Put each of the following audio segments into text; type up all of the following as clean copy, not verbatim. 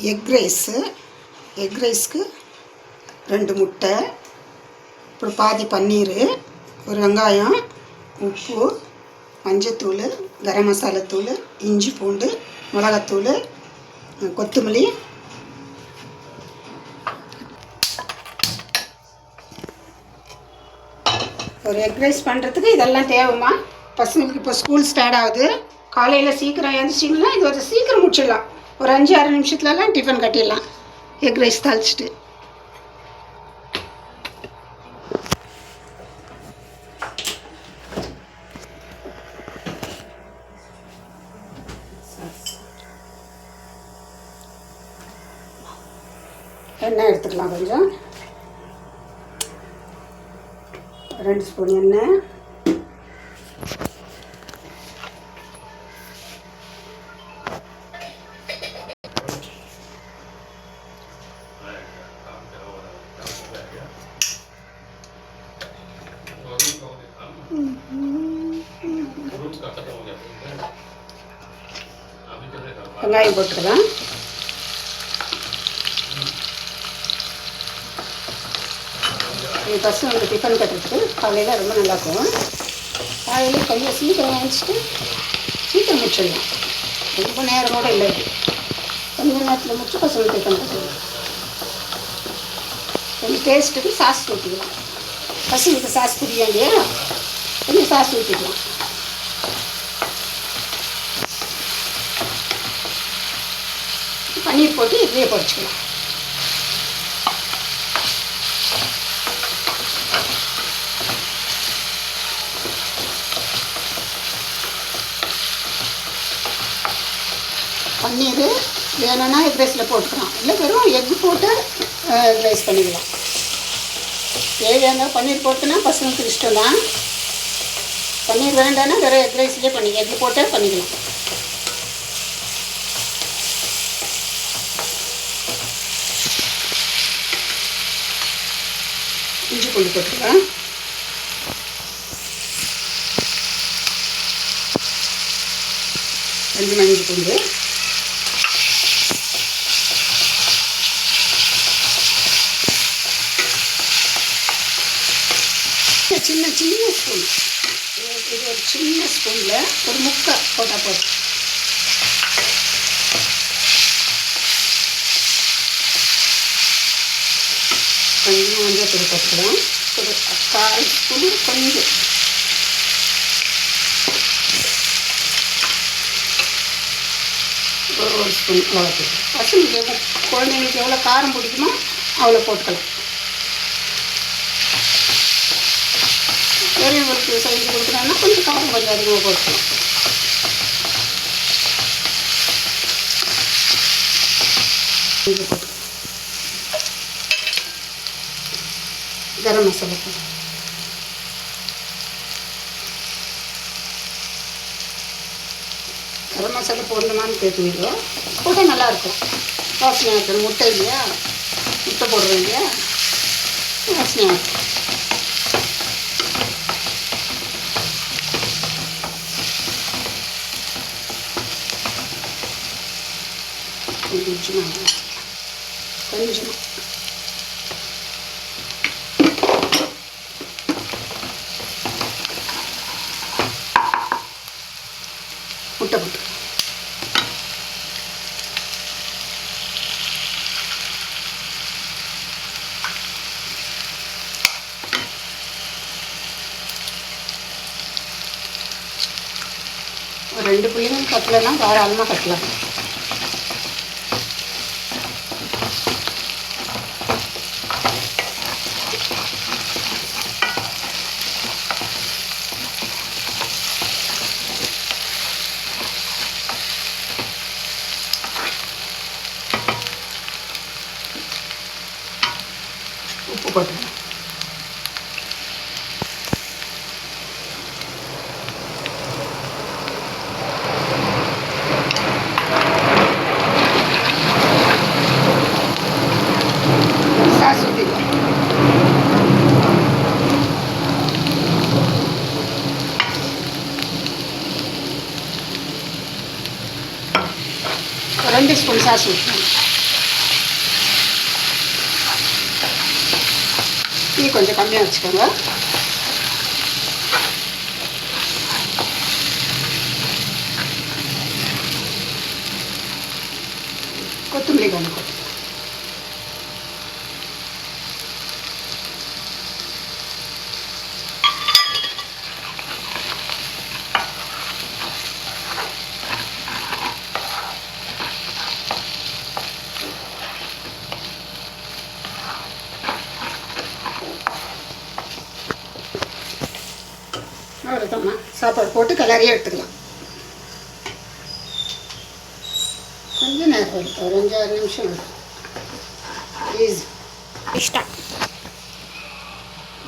Egg ரைஸ்க்கு 2 முட்டை, அப்புறம் பாதி பன்னீர், ஒரு வெங்காயம், உப்பு, மஞ்சத்தூள், கரம் மசாலாத்தூள், இஞ்சி பூண்டு, மிளகாத்தூள், கொத்தமல்லி. ஒரு எக் ரைஸ் பண்ணுறதுக்கு இதெல்லாம் தேவைம்மா. பசங்களுக்கு இப்போ ஸ்கூல் ஸ்டார்ட் ஆகுது. காலையில் சீக்கிரம் எழுந்திரிச்சிங்கன்னா இது ஒரு சீக்கிரம் முடிச்சிடலாம். ஒரு 5-6 நிமிஷத்துலலாம் டிஃபன் கட்டிடலாம் எக் ரைஸ் தாளிச்சிட்டு. எண்ணெய் எடுத்துக்கலாம். கொஞ்சம் 2 ஸ்பூன் எண்ணெய், வெங்காயம் போட்டுக்கலாம். பசங்க டிஃபன் கட்டுறதுக்கு காலையில் ரொம்ப நல்லாயிருக்கும். காலையில் கொஞ்சம் சீக்கிரம் எழுந்திரிச்சிட்டு சீக்கிரம் முடிச்சிடலாம். ரொம்ப நேரம் கூட இல்லை, கொஞ்சம் நேரத்தில் முடிச்சு பசங்க டிஃபன் கட்டுக்கலாம். கொஞ்சம் டேஸ்ட்டுக்கு சாஸ் ஊற்றிக்கலாம். பசங்களுக்கு சாஸ் பிடிக்கும் இல்லையா, கொஞ்சம் சாஸ் ஊற்றிக்கலாம். பன்னீர் போட்டு இதுலேயே பொரிச்சிக்கலாம். பன்னீர் வேணும்னா எக் ரைஸில் போட்டுக்கலாம், இல்லை வெறும் எக் போட்டு எக் ரைஸ் பண்ணிக்கலாம். தேவையான பன்னீர் போட்டுனா பசங்களுக்கு இஷ்டம் தான். பன்னீர் வேண்டாம்னா வெறும் எக் ரைஸ்லேயே எக் போட்டே பண்ணிக்கலாம். இஞ்சி பூண்டு போட்டுக்கலாம். கொஞ்சமாக இஞ்சி பூண்டு, சின்ன ஸ்பூன், இது ஒரு சின்ன ஸ்பூனில் ஒரு முக்கை போட்டால் போதும். கொஞ்சம் மஞ்சள் தூள் போட்டுக்கலாம். ஒரு 1/4 ஸ்பூன், கொஞ்சம் ஒரு ஸ்பூன் மிளகாத்தூள். பசங்களுக்கு குழந்தைங்களுக்கு எவ்வளோ காரம் பிடிக்குமோ அவ்வளோ போட்டுக்கலாம். பெரியவங்களுக்கு செஞ்சு கொடுக்குறாங்கன்னா கொஞ்சம் காரம் கொஞ்சம் அதிகமாக போட்டுக்கலாம். கரம் மசாலா போட்டு கரம் மசாலா போடணுமான்னு கேட்குவீங்க. போட நல்லாயிருக்கும், வாசனையாக இருக்கும். முட்டை இல்லையா, முட்டை போடுறோம் இல்லையா, வாசனையாக இருக்கும். கொஞ்சமாக முட்டை போட்டு ஒரு 2 பிள்ளைங்க கட்டலாம், தாராளமாக கட்டலாம். உப்பு போட்டுக்கலாம். சாஸ் ஊற்றிக்கலாம். ஒரு 2 ஸ்பூன் சாஸ் ஊற்றணும். டீ கொஞ்சம் கம்மியாக வச்சுக்கோங்க. கொத்தமல்லி கொஞ்சம் கொத்து. அவ்வளோதாம்மா. சாப்பாடு போட்டு கிளறியே எடுத்துக்கலாம். கொஞ்சம் நேரம் எடுத்து ஒரு 5-6 நிமிஷம் எடுத்து ஈஸி. இஷ்டம்.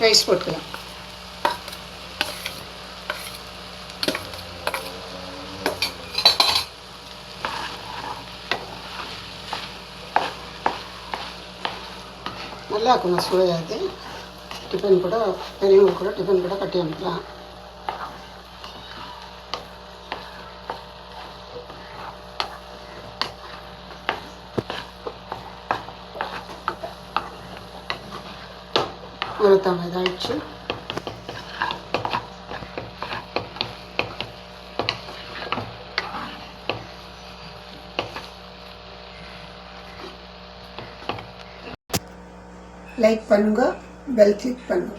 ரைஸ் போட்டுக்கலாம். நல்லா இருக்குங்க சுவையாது. டிஃபன் கூட பெரியவங்க கூட டிஃபன் கூட கட்டி அனுப்பலாம். அவ்வளோதாங்க, இதாகிடுச்சு. லைக் பண்ணுங்க, பெல் கிளிக் பண்ணுங்க.